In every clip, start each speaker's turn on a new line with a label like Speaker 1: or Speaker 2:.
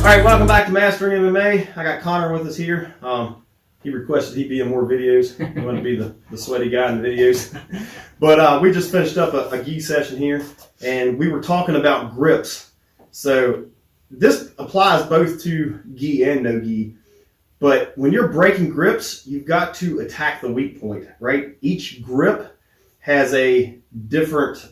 Speaker 1: Alright, welcome back to Mastering MMA. I got Connor with us here. He requested he be in more videos. He wanted to be the sweaty guy in the videos. But we just finished up a gi session here, and we were talking about grips. So this applies both to gi and no gi. But when you're breaking grips, you've got to attack the weak point, right? Each grip has a different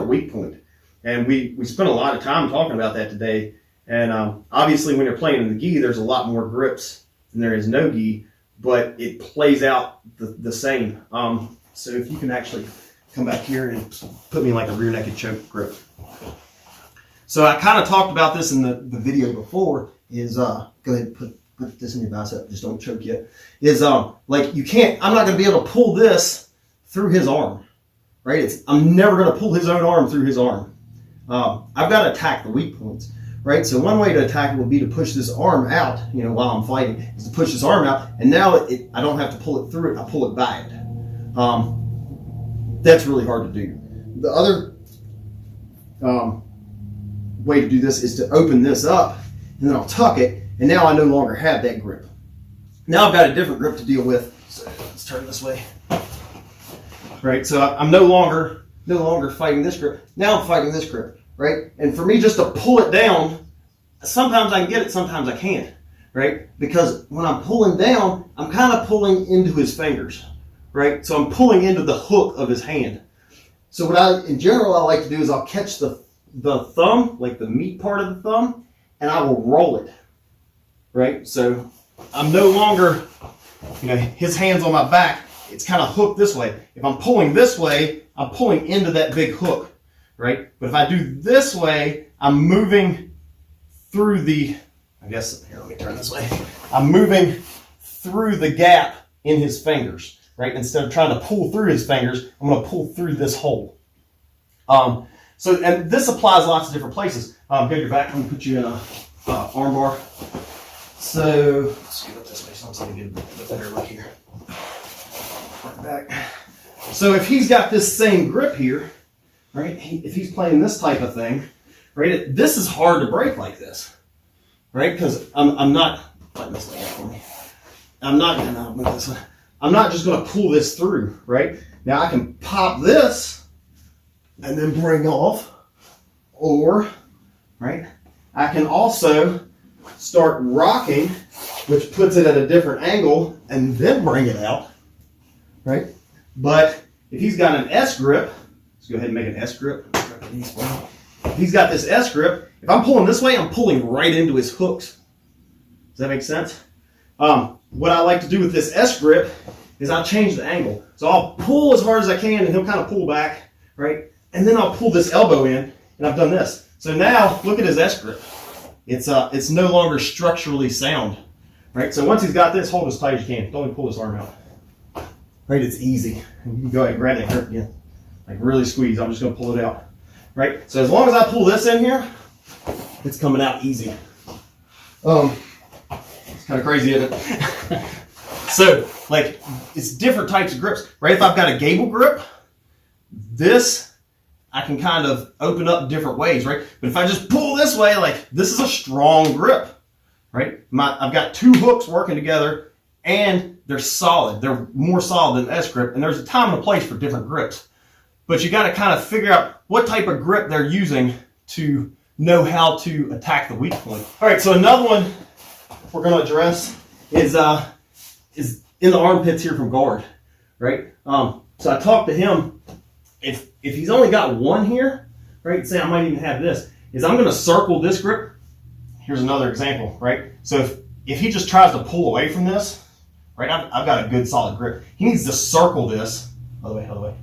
Speaker 1: weak point. And we spent a lot of time talking about that today. And obviously when you're playing in the gi, there's a lot more grips than there is no gi, but it plays out the same. So if you can actually come back here and put me in like a rear naked choke grip. So I kind of talked about this in the video before, is go ahead and put this in your bicep, just don't choke yet. Is like you can't, I'm not going to be able to pull this through his arm, right? I'm never going to pull his own arm through his arm. I've got to attack the weak points. Right, so one way to attack it would be to push this arm out, while I'm fighting, is to push this arm out, and now I don't have to pull it through it, I pull it back. That's really hard to do. The other way to do this is to open this up, and then I'll tuck it, and now I no longer have that grip. Now I've got a different grip to deal with, so let's turn this way. Right, so I'm no longer fighting this grip, now I'm fighting this grip. Right? And for me just to pull it down, sometimes I can get it, sometimes I can't. Right? Because when I'm pulling down, I'm kind of pulling into his fingers. Right? So I'm pulling into the hook of his hand. So what in general I like to do is I'll catch the thumb, like the meat part of the thumb, and I will roll it. Right? So I'm no longer, his hand's on my back, it's kind of hooked this way. If I'm pulling this way, I'm pulling into that big hook. Right? But if I do this way, I'm moving through here, let me turn this way. I'm moving through the gap in his fingers, right? Instead of trying to pull through his fingers, I'm going to pull through this hole. And this applies lots of different places. Go to your back, I'm going to put you in a arm bar. So, let's get up this way so I'm going to get a better look here. Right back. So if he's got this same grip here, right? If he's playing this type of thing, right? This is hard to break like this, right? Because I'm not, let this lay out for me. I'm not gonna move this one. I'm not just gonna pull this through, right? Now I can pop this and then bring off, or, right? I can also start rocking, which puts it at a different angle, and then bring it out, right? But if he's got an S grip, let's go ahead and make an S grip. If he's got this S grip, if I'm pulling this way, I'm pulling right into his hooks. Does that make sense? What I like to do with this S grip is I'll change the angle. So I'll pull as hard as I can, and he'll kind of pull back, right? And then I'll pull this elbow in, and I've done this. So now, look at his S grip. It's no longer structurally sound, right? So once he's got this, hold as tight as you can. Don't even pull his arm out. Right, it's easy. You can go ahead and grab that grip again. Like really squeeze, I'm just gonna pull it out. Right? So as long as I pull this in here, it's coming out easy. It's kind of crazy, isn't it? So, like, it's different types of grips, right? If I've got a gable grip, this, I can kind of open up different ways, right? But if I just pull this way, like, this is a strong grip, right? I've got two hooks working together, and they're solid. They're more solid than S grip, and there's a time and a place for different grips. But you got to kind of figure out what type of grip they're using to know how to attack the weak point. All right, so another one we're going to address is in the armpits here from guard, right? So I talked to him. If he's only got one here, right? Say I might even have this. Is I'm going to circle this grip. Here's another example, right? So if he just tries to pull away from this, right? I've got a good solid grip. He needs to circle this. Other way.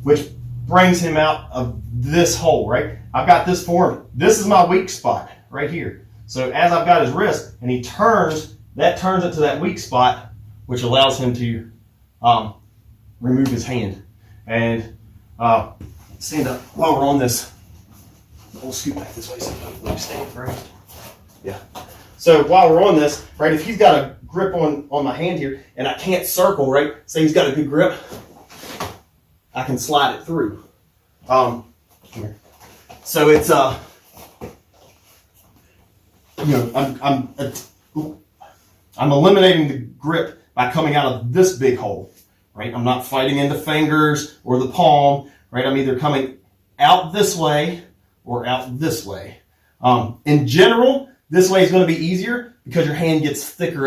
Speaker 1: Which brings him out of this hole, right? I've got this form. This is my weak spot right here. So as I've got his wrist and he turns, that turns it to that weak spot, which allows him to remove his hand. And stand up while we're on this. We'll scoot back this way so we stay right. Yeah. So while we're on this, right, if he's got a grip on my hand here and I can't circle, right, say he's got a good grip, I can slide it through. So it's I'm eliminating the grip by coming out of this big hole, right? I'm not fighting into fingers or the palm, right? I'm either coming out this way or out this way. In general, this way is going to be easier because your hand gets thicker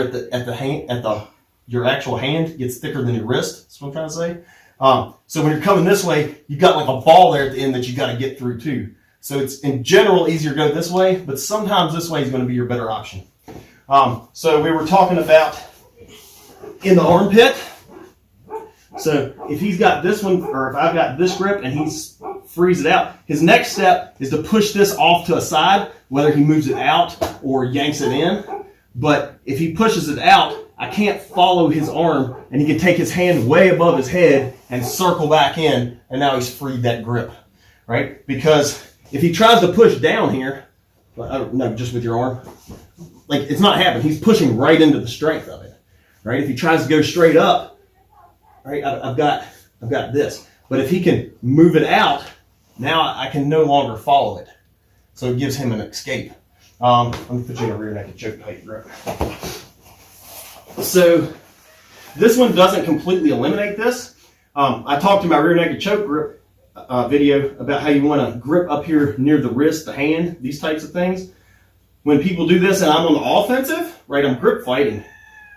Speaker 1: your actual hand gets thicker than your wrist. That's what I'm trying to say. So when you're coming this way, you've got like a ball there at the end that you got to get through too. So it's in general easier to go this way, but sometimes this way is going to be your better option. So we were talking about in the armpit. So if he's got this one, or if I've got this grip and he's frees it out, his next step is to push this off to a side, whether he moves it out or yanks it in. But if he pushes it out, I can't follow his arm, and he can take his hand way above his head and circle back in, and now he's freed that grip, right? Because if he tries to push down here, no, just with your arm, like it's not happening. He's pushing right into the strength of it, right? If he tries to go straight up, right, I've got this. But if he can move it out, now I can no longer follow it. So it gives him an escape. Let me put you in a rear naked choke tight grip. So this one doesn't completely eliminate this. I talked in my rear naked choke grip video about how you want to grip up here near the wrist, the hand, these types of things. When people do this and I'm on the offensive, right, I'm grip fighting.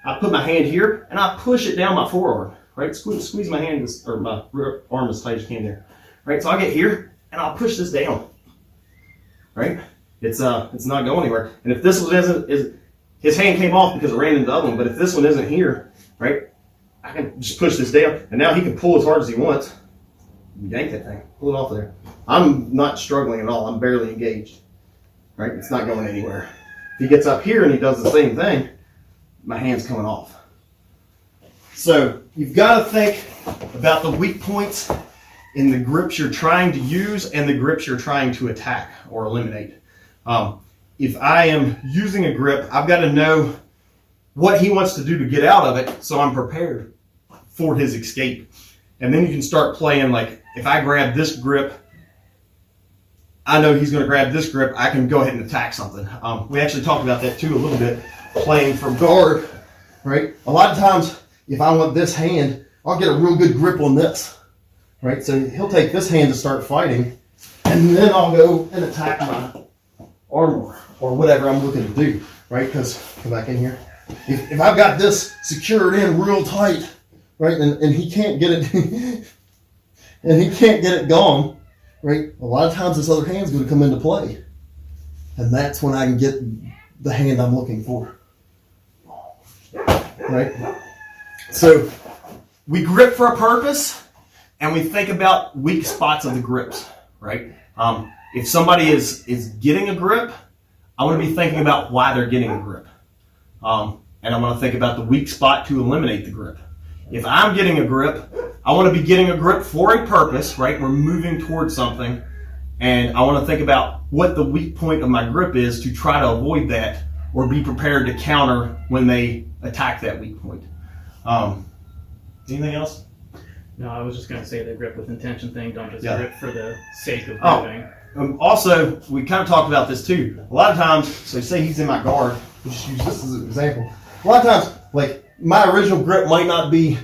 Speaker 1: I put my hand here and I push it down my forearm, right? Squeeze my hand or my arm as tight as I can there, right? So I get here and I'll push this down, right? It's not going anywhere. And if this one isn't his hand came off because it ran into the other one, but if this one isn't here, right, I can just push this down, and now he can pull as hard as he wants. Yank that thing, pull it off there. I'm not struggling at all. I'm barely engaged, right? It's not going anywhere. If he gets up here and he does the same thing, my hand's coming off. So you've got to think about the weak points in the grips you're trying to use and the grips you're trying to attack or eliminate. If I am using a grip, I've got to know what he wants to do to get out of it so I'm prepared for his escape. And then you can start playing like, if I grab this grip, I know he's going to grab this grip, I can go ahead and attack something. We actually talked about that too a little bit, playing from guard, right? A lot of times, if I want this hand, I'll get a real good grip on this, right? So he'll take this hand to start fighting, and then I'll go and attack my arm or whatever I'm looking to do, right? Because, come back in here. If I've got this secured in real tight, right, and he can't get it, and he can't get it gone, right? A lot of times this other hand's going to come into play, and that's when I can get the hand I'm looking for, right? So we grip for a purpose, and we think about weak spots of the grips, right? If somebody is getting a grip, I want to be thinking about why they're getting a grip. And I'm going to think about the weak spot to eliminate the grip. If I'm getting a grip, I want to be getting a grip for a purpose, right? We're moving towards something. And I want to think about what the weak point of my grip is to try to avoid that or be prepared to counter when they attack that weak point. Anything else?
Speaker 2: No, I was just going to say the grip with intention thing. Don't just grip for the sake of gripping.
Speaker 1: Also, we kind of talked about this too. A lot of times, so say he's in my guard. We'll just use this as an example. A lot of times, like my original grip might not be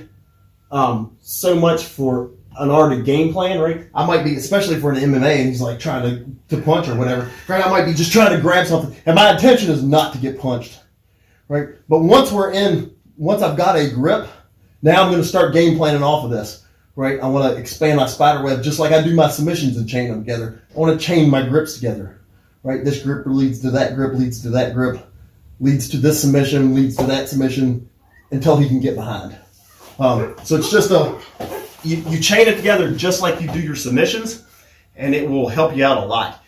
Speaker 1: so much for an art of game plan, right? I might be, especially for an MMA, and he's like trying to punch or whatever, right? I might be just trying to grab something, and my intention is not to get punched, right? But once I've got a grip, now I'm going to start game planning off of this, right? I want to expand my spider web just like I do my submissions and chain them together. I want to chain my grips together, right? This grip leads to that grip, leads to that grip, leads to this submission, leads to that submission, until he can get behind. So it's just you chain it together just like you do your submissions, and it will help you out a lot.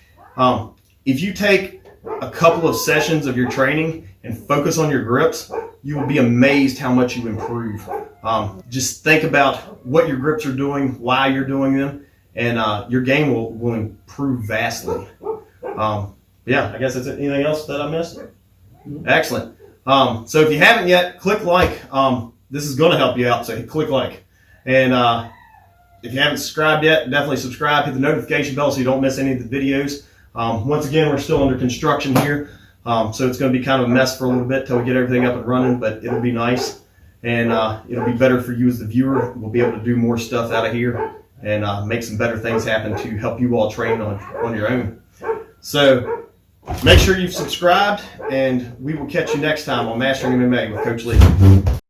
Speaker 1: If you take a couple of sessions of your training and focus on your grips, you will be amazed how much you improve. Just think about what your grips are doing, why you're doing them, and your game will improve vastly. Yeah, I guess that's it. Anything else that I missed? Excellent. So if you haven't yet, click like. This is going to help you out, so click like. And if you haven't subscribed yet, definitely subscribe. Hit the notification bell so you don't miss any of the videos. Once again, we're still under construction here. So it's going to be kind of a mess for a little bit till we get everything up and running, but it'll be nice. And it'll be better for you as the viewer. We'll be able to do more stuff out of here and make some better things happen to help you all train on your own. So make sure you've subscribed, and we will catch you next time on Mastering MMA with Coach Lee.